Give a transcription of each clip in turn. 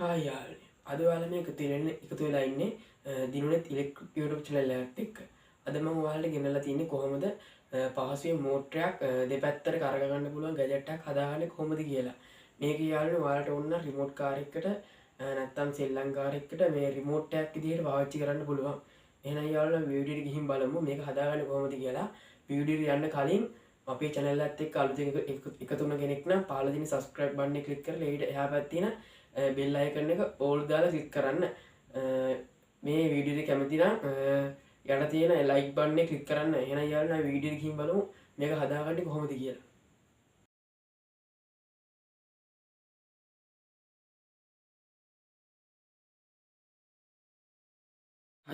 යාළුවනේ අද ඔයාලා මේ එකතු වෙලා ඉන්නේ දිනුනෙත් ඉලෙක්ට්‍රික් YouTube channel එකත් එක්ක. අද මම ඔයාලට ගෙනල්ලා තින්නේ කොහොමද පහසුවෙන් මෝටරයක් දෙපැත්තට කරග ගන්න පුළුවන් ගැජට් එකක් හදාගන්නේ කොහොමද කියලා. මේක යාළුවනේ ඔයාලට ඕන රිමෝට් කාර් එකකට නැත්නම් සෙල්ලම් කාර් එකකට මේ රිමෝට් එකක් විදිහට පාවිච්චි කරන්න පුළුවන්. එහෙනම් යාළුවනේ වීඩියෝ එකට ගිහින් බලමු මේක හදාගන්නේ කොහොමද කියලා. වීඩියෝ එකට යන්න කලින් අපේ channel එකත් එක්ක අලුතෙන් එකතු වුණ කෙනෙක් නම් පහළ තියෙන subscribe button එක click කරලා ඊට එහා පැත්තේ තියෙන බෙල් අයිකන් එක ඕල් දාලා ක්ලික් කරන්න. මේ වීඩියෝ එක කැමති නම් යට තියෙන ලයික් බටන් එක ක්ලික් කරන්න. එහෙනම් යාළුවනේ වීඩියෝ එක ගිහින් බලමු මේක හදාගන්නේ කොහොමද කියලා.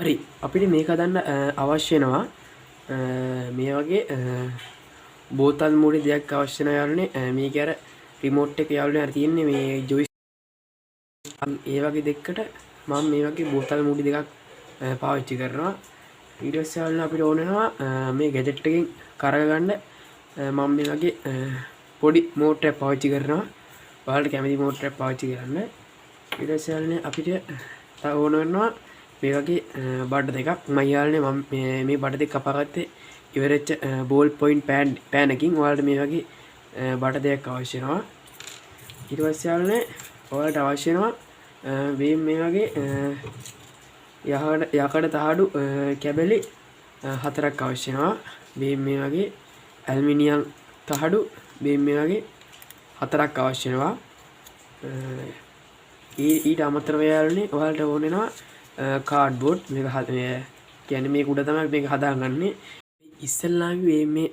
හරි අපිට මේක හදන්න අවශ්‍ය වෙනවා මේ වගේ බෝතල් මූඩි දෙයක් අවශ්‍ය වෙනවා යාළුවනේ. මේක අර රිමෝට් එක යාළුවනේ අර තියෙන්නේ මේ ජොයිස් ඒ වගේ දෙකකට මම මේ වගේ බෝතල් මූඩි දෙකක් පාවිච්චි කරනවා. ඊට පස්සේ යාළුවනේ අපිට ඕන වෙනවා මේ ගැජට් එකෙන් කරග ගන්න මම මේ වගේ පොඩි මෝටරයක් පාවිච්චි කරනවා. ඔයාලට කැමති මෝටරයක් පාවිච්චි කරන්න. ඊට පස්සේ යාළුවනේ අපිට තව ඕන වෙනවා මේ වගේ බඩ දෙකක්. මම යාළුවනේ මම මේ බඩ දෙක කපාගත්තේ ඉවරෙච්ච බෝල් පොයින්ට් පෑන් එකකින්. ඔයාලට මේ වගේ බඩ දෙකක් අවශ්‍ය වෙනවා. ඊට පස්සේ යාළුවනේ ඔයාලට අවශ්‍ය වෙනවා මේ වගේ යකඩ තහඩු කැබලි 4ක් අවශ්‍ය වෙනවා. මේ වගේ ඇල්මිනියම් තහඩු මේ වගේ 4ක් අවශ්‍ය වෙනවා. ඊට අමතරව යාළුවනේ ඔයාලට ඕන වෙනවා කාඩ්බෝඩ්. මේක කියන්නේ මේක උඩ තමයි මේක හදාගන්නේ. ඉස්සෙල්ලාම මේ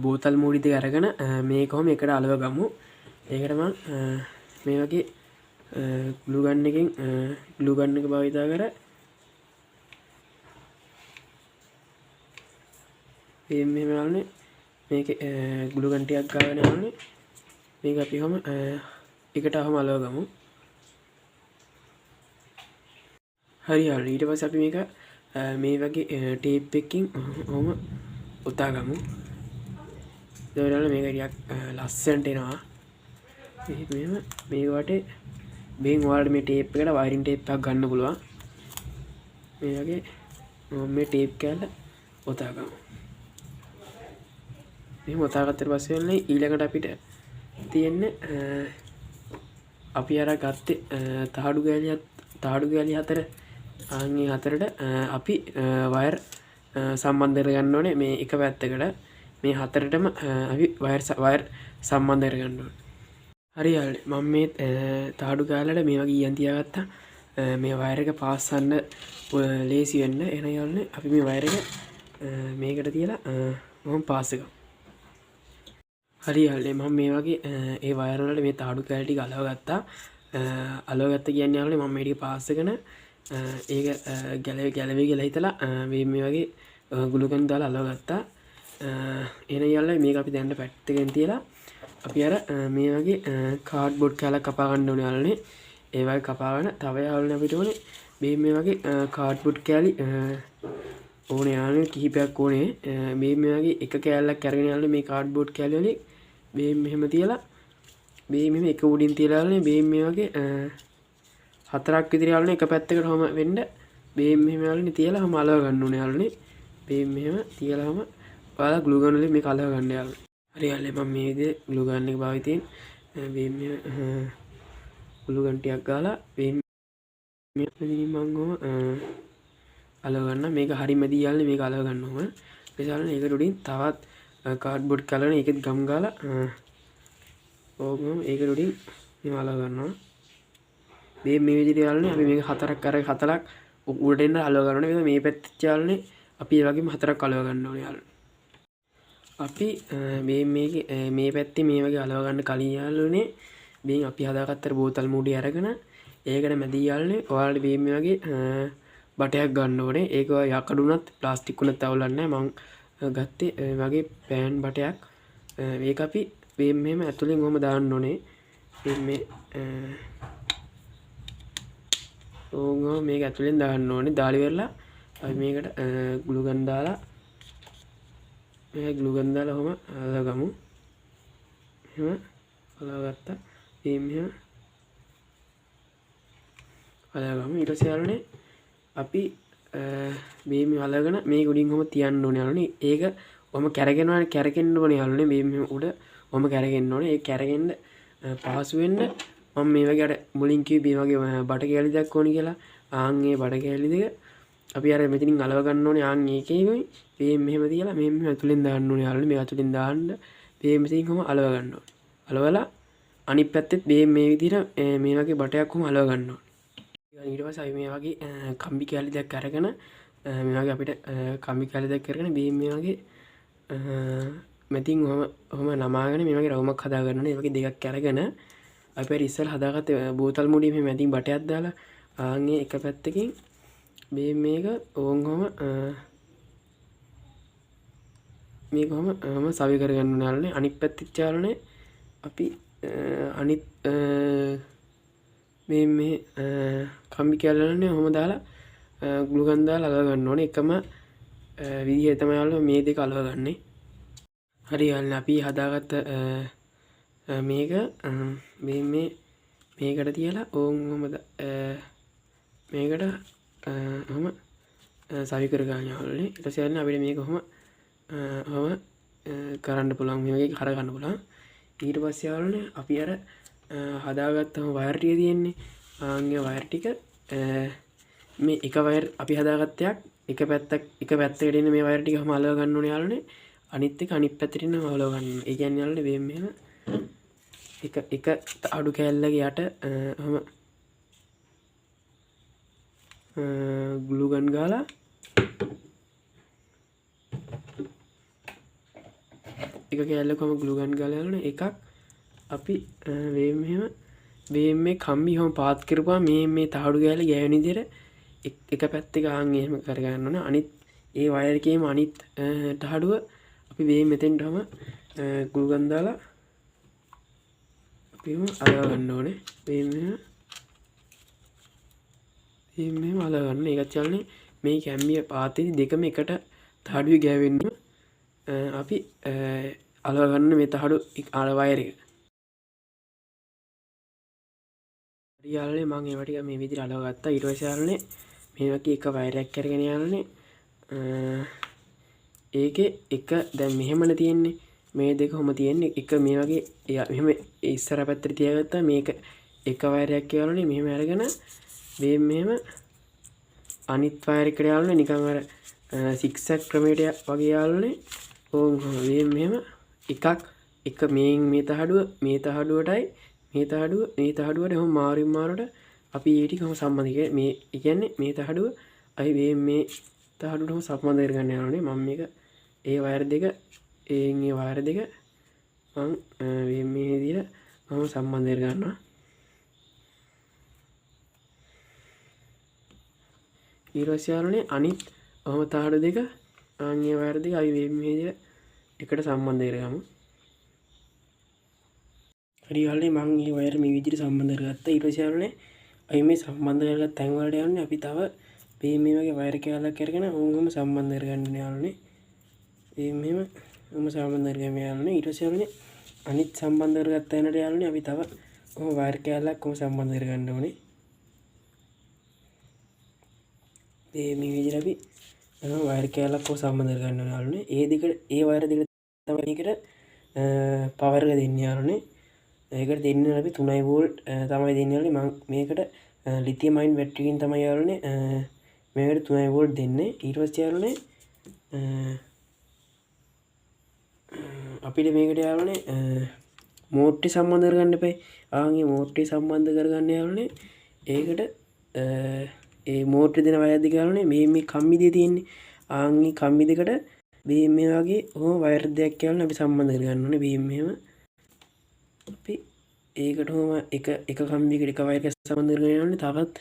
බෝතල් මූඩි දෙක අරගෙන මේක කොහොම එකට අලව ගමු. ඒකට මම මේ වගේ ග්ලූ ගන් එකෙන් ග්ලූ ගන් එක භාවිතා කර මේ යාළුවනේ මේක ග්ලූ ගන් ටිකක් ගාගෙන යාළුවනේ මේක අපි කොහොම එකට අහම අලව ගමු. හරි යාළුවනේ ඊට පස්සේ අපි මේක මේ වගේ ටේප් එකකින් ඔහොම උතා ගමු. ඒවල මේක ටිකක් ලස්සනට එනවා. මෙහෙම මේ වටේ මේන් ඔයාලට මේ ටේප් එකට වයරින් ටේප් එකක් ගන්න පුළුවන්. මේ වගේ මේ ටේප් කෑල්ල ඔතා ගමු. මෙහෙම ඔතා ගත්තට පස්සේ වෙන්නේ ඊළඟට අපිට තියෙන්නේ අපි අර ගත්තේ තහඩු ගෑලි 4 ආන්ගේ 4ට අපි වයර් සම්බන්ධ කරගන්න ඕනේ. මේ එක පැත්තකට මේ 4ටම අපි වයර් සම්බන්ධ කරගන්න ඕනේ. හරි යාළුවනේ මම මේ තහඩු ගාලට මේ වගේ ඊයන් තියාගත්තා මේ වයර් එක පාස්සන්න ලේසි වෙන්න. එහෙනම් යාළුවනේ අපි මේ වයර් එක මේකට තියලා මම පාස් එකමු. හරි යාළුවනේ මම මේ වගේ ඒ වයර් වලට මේ තහඩු කැලි ටික අලව ගත්තා. අලව ගත්ත කියන්නේ යාළුවනේ මම මේ ටික පාස් කරන ඒක ගැලවේ කියලා හිතලා මේ වගේ ග්ලූ ගන් දාලා අලව ගත්තා. එහෙනම් යාළුවනේ මේක අපි දැන් පැත්තකින් තියලා අපි අර මේ වගේ කාඩ්බෝඩ් කෑල්ලක් කපා ගන්න ඕනේ යාළුවනේ. ඒ වගේ කපාගෙන තව යාළුවනේ අපිට ඕනේ මේ වගේ කාඩ්බෝඩ් කෑලි ඕනේ යාළුවනේ කිහිපයක් ඕනේ. මේ වගේ එක කෑල්ලක් අරගෙන යාළුවනේ මේ කාඩ්බෝඩ් කෑලි වලින් මෙහෙම තියලා මෙහෙම එක උඩින් තියලා යාළුවනේ මේ වගේ 4ක් විතර යාළුවනේ එක පැත්තකට කොහම වෙන්න මෙහෙම යාළුවනේ තියලා හැම අලව ගන්න ඕනේ යාළුවනේ. මෙහෙම තියලාම ඔයාලා ග්ලූ ගන් වලින් මේක අලව ගන්න යාළුවනේ. හරි යාළුවනේ මම මේ විදිහේ ග්ලූ ගන් එක භාවිතයෙන් මේ ග්ලූ ගන් ටිකක් ගාලා මේ මම අලව ගන්න. මේක හරි මැදි යාළුවනේ මේක අලව ගන්න ඕන. ඊට යාළුවනේ ඒකට උඩින් තවත් කාඩ්බෝඩ් කලරනේ ඒකෙත් ගම් ගාලා ඕකම ඒකට උඩින් මේ අලව ගන්නවා. මේ විදිහට යාළුවනේ අපි මේක 4ක් උඩට එන්න අලව ගන්න ඕනේ. මේ පැත්තේ යාළුවනේ අපි ඒ වගේම 4ක් අලව ගන්න ඕනේ යාළුවනේ. අපි මේ පැත්තේ මේ වගේ අලව ගන්න කලින් යාළුවනේ මේ අපි හදාගත්ත බෝතල් මූඩි අරගෙන ඒකට මැදි යාළුවනේ ඔයාලට මේ වගේ බටයක් ගන්න ඕනේ. ඒක යකඩුණත් ප්ලාස්ටික් උනත් අවුලන්නේ නැහැ. මම ගත්තේ වගේ පෑන් බටයක්. මේක අපි මෙහෙම ඇතුලෙන් කොහොම දාන්න ඕනේ. මේ ඕගොම මේක ඇතුලෙන් දාන්න ඕනේ. දාලි වෙරලා අපි මේකට ග්ලූ ගන් දාලා මේ ග්ලූ ගන් දාලා ඔහම අලගමු. එහෙම අලව ගත්තා. මෙහෙම හදාගමු. ඊට පස්සේ යාළුවනේ අපි බීම් අලගෙන මේ උඩින් කොහොම තියන්න ඕනේ යාළුවනේ. ඒක ඔහම කැරගෙනවනේ, කැරගෙන්න ඕනේ යාළුවනේ. බීම් උඩ ඔහම කැරගෙන්න ඕනේ. ඒ කැරගෙන්න පහසු වෙන්න මම මේ වගේ අර මුලින් කිව්වේ මේ වගේ බඩ කැලි දෙකක් ඕනි කියලා. ආන් ඒ බඩ කැලි දෙක අපි අර මෙතනින් අලව ගන්න ඕනේ. ආන් ඒකේමයි බීම් මෙහෙම තියලා මෙහෙම ඇතුලෙන් දාන්න ඕනේ යාළුවනේ. මේ ඇතුලෙන් දාන්න බීම් මෙතනින් කොහම අලව ගන්න ඕනේ. අලවලා අනිත් පැත්තෙත් බීම් මේ විදිහට මේ වගේ බටයක් කොහම අලව ගන්න ඕනේ. ඊට පස්සේ අපි මේ වගේ කම්බි කැලි දෙකක් අරගෙන මේ වගේ අපිට කම්බි කැලි දෙකක් අරගෙන බීම් මේ වගේ මෙතින් ඔහම නමාගෙන මේ වගේ රවුමක් හදා ගන්න ඕනේ. මේ වගේ දෙකක් අරගෙන අපි පෙර ඉස්සෙල් හදාගත්ත බෝතල් මුඩිය මේ මැදින් බටයක් දාලා ආන්ගේ එක පැත්තකින් බීම් මේක ඕංගොම මේ කොහම සවි කරගන්න ඕනේ. අනිත් පැත්තෙත් යාළුවනේ අපි අනිත් මේ කම්බි කැල්ලනේ ඔහොම දාලා ග්ලු ගන් දාලා අලව ගන්න ඕනේ. එකම විදිය තමයි යාළුවා මේ දෙක අලව ගන්නේ. හරි යාළුවනේ අපි හදාගත්ත මේක මේකට තියලා ඕම් මේකට ඔහම සවි කරගන්න යාළුවනේ. ඊට පස්සේ යාළුවනේ අපිට මේක ඔහම කරන්න පුළුවන්. මේ වගේ කර ගන්න පුළුවන්. ඊට පස්සේ යාළුවනේ අපි අර හදාගත්තම වයර් ටික තියෙන්නේ. ආන්ගේ වයර් ටික මේ එක වයර් අපි හදාගත්තයක් එක පැත්තකට එන මේ වයර් ටික හැම අලව ගන්න ඕනේ යාළුවනේ. අනිත් එක අනිත් පැත්තට එන අලව ගන්න. ඒ කියන්නේ යාළුවනේ මෙහෙම එක අඩු කෑල්ලක යට ඔහම ග්ලු ගන් ගාලා එක කෑල්ලකම ග්ලු ගන් ගාලා යාළුවනේ එකක් අපි මෙහෙම මේ කම්බි හොම පාත් කරපුවා මේ තහඩු කෑල්ල ගෑවෙන විදිහට එක පැත්තක ආන් එහෙම කරගන්න ඕනේ. අනිත් ඒ වයර් එකේම අනිත් තහඩුව අපි මෙතෙන්ටම ග්ලු ගන් දාලා අපි අලව ගන්න ඕනේ. මෙහෙම අලව ගන්න. ඒකත් යාළුවනේ මේ කැම්බිය පාතේ දෙකම එකට තහඩුවේ ගෑවෙන්න අපි අලව ගන්න මේ තහඩු වයර් එක. යාළුවනේ මම ඒවා ටික මේ විදිහට අලව ගත්තා. ඊට පස්සේ යාළුවනේ මේ වගේ එක වයරයක් අරගෙන යාළුවනේ ඒකේ එක දැන් මෙහෙමනේ තියෙන්නේ. මේ දෙක කොහොම තියෙන්නේ එක මේ වගේ මෙහෙම ඉස්සර පැත්තට තියාගත්තා. මේක එක වයරයක් යාළුවනේ මෙහෙම අරගෙන මෙහෙම අනිත් වයර් එකට යාළුවනේ නිකන් අර සික්සැක් ක්‍රමයට වගේ යාළුවනේ ඕම් මෙහෙම එකක් එක මේ තහඩුවටයි මේ තහඩුවට එහෙම මාරුවට අපි ඒ ටික කොහොම සම්බන්ධ මේ කියන්නේ මේ තහඩුව අයි මේ තහඩුවටම සම්බන්ධ කරගන්න යාළුවනේ. මම මේක ඒ වයර් දෙක ඒ වයර් දෙක මම මේ විදිහට මම සම්බන්ධ කරගන්නවා. ඊට පස්සේ යාළුවනේ අනිත් ඔහම තහඩු දෙක ආන්ගේ වයර් දෙක අයි මේ විදිහට එකට සම්බන්ධ කරගමු. හරි යාළුවනේ මම මේ වයර් මේ විදිහට සම්බන්ධ කරගත්තා. ඊට පස්සේ යාළුවනේ අයි මේ සම්බන්ධ කරගත්ත තැන් වලට යන්නේ අපි තව මේ වගේ වයර් කෑල්ලක් අරගෙන ඕංගම සම්බන්ධ කරගන්න යාළුවනේ. මෙහෙම සම්බන්ධ කරගන්න යාළුවනේ. ඊට පස්සේ යාළුවනේ අනිත් සම්බන්ධ කරගත්ත තැනට යාළුවනේ අපි තව වයර් කෑල්ලක් සම්බන්ධ කරගන්න ඕනේ. මේ විදිහට අපි වයර් කෑල්ලක් සම්බන්ධ කරගන්න ඕනේ යාළුවනේ. ඒ වයර් දෙක තමයි මේකට පවර් එක දෙන්නේ යාළුවනේ. ඒකට දෙන්නේ අපි 3 වෝල්ට් තමයි දෙන්නේ යාළුවනේ. මම මේකට ලිතියම් අයන් බැටරියකින් තමයි යාළුවනේ මේකට 3 වෝල්ට් දෙන්නේ. ඊට පස්සේ යාළුවනේ අපිට මේකට යාළුවනේ මෝට්ටි සම්බන්ධ කරගන්න එපා. ආන්ගේ මෝට්ටි සම්බන්ධ කරගන්න යාළුවනේ. ඒකට ඒ මෝට්ටි දෙන වයර් දෙක යාළුවනේ මේ කම්බි දෙක තියෙන්නේ. ආන්ගේ කම්බි දෙකට මේ වගේ ඔහොම වයර් දෙකක් යාළුවනේ අපි සම්බන්ධ කරගන්න ඕනේ. මෙහෙම අපි ඒකට ඔහොම එක කම්බියකට එක වයර් එකක් සම්බන්ධ කරගෙන යාළුවනේ. තවත්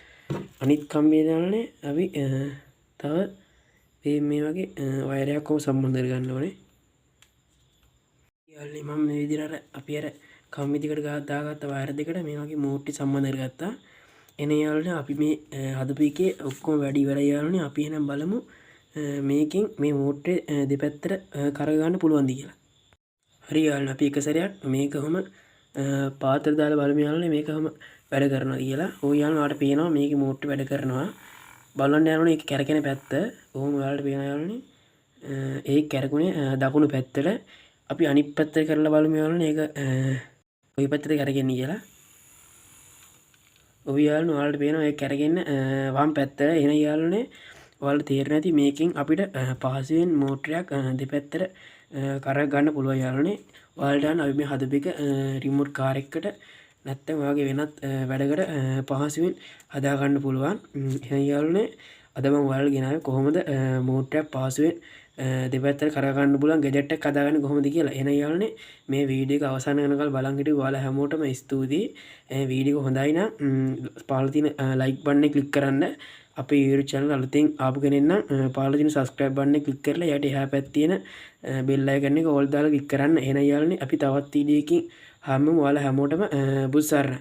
අනිත් කම්බිය යාළුවනේ අපි තව මේ වගේ වයර් එකක් කොහොම සම්බන්ධ කරගන්න ඕනේ. යාළුවනේ මම මේ විදිහට අපි අර කම්බි දෙකට දාගත්ත වයර් දෙකට මේ වගේ මෝට්ටි සම්බන්ධ කරගත්තා. එනේ යාළුවනේ අපි මේ හදපු එකේ ඔක්කොම වැඩි ඉවරයි යාළුවනේ. අපි එහෙනම් බලමු මේකෙන් මේ මෝට්ටේ දෙපැත්තට කරගන්න පුළුවන්ද කියලා. හරි යාළුවනේ අපි එක සැරයක් මේක කොහොම පාත්‍ර දාලා බලමු යාළුවනේ. මේක කොහොම වැඩ කරනවා කියලා. ඔය යාළුවාට පේනවා මේකේ මෝට්ටු වැඩ කරනවා. බලන්න යනවනේ ඒක කැරකෙන පැත්ත. කොහොම ඔයාලට පේනවා යාළුවනේ. ඒ කැරකුනේ දකුණු පැත්තට අපි අනිත් පැත්ත කරලා බලමු යාළුවනේ ඒක ওই පැත්තට කැරකෙන්නේ කියලා. ඔය යාළුවනේ ඔයාලට පේනවා ඒක කැරකෙන්න වම් පැත්තට එන යාළුවනේ. ඔයාලට තේරෙන්නේ නැති මේකෙන් අපිට පහසුවෙන් මෝටරයක් දෙපැත්තට කරක් ගන්න පුළුවන් යාළුවනේ. ඔයාලට යන අපි මේ හදපු එක රිමෝට් කාර් එකකට නැත්තම් ඔයාගේ වෙනත් වැඩකට පහසුවෙන් හදා ගන්න පුළුවන්. එහෙනම් යාළුවනේ අද මම ඔයාලට ගෙනාවේ කොහොමද මෝටරයක් පහසුවෙන් දෙපැත්තට කර ගන්න පුළුවන් ගැජට් එකක් හදාගන්නේ කොහොමද කියලා. එහෙනම් යාළුවනේ මේ වීඩියෝ එක අවසන් වෙනකල් බලන් හිටපු ඔයාලා හැමෝටම ස්තුතියි. වීඩියෝ එක හොඳයි නම් පහළ තියෙන ලයික් බටන් එක ක්ලික් කරන්න. අපේ YouTube channel අලුතෙන් ආපු කෙනෙක් නම් පහළ තියෙන subscribe button එක ක්ලික් කරලා යට එහා පැත්තේ තියෙන bell icon එක all දාලා ක්ලික් කරන්න. එහෙනම් යාළුවනේ අපි තවත් වීඩියෝ එකකින් හම්බෙමු. ඔයාලා හැමෝටම බුත් සරණයි.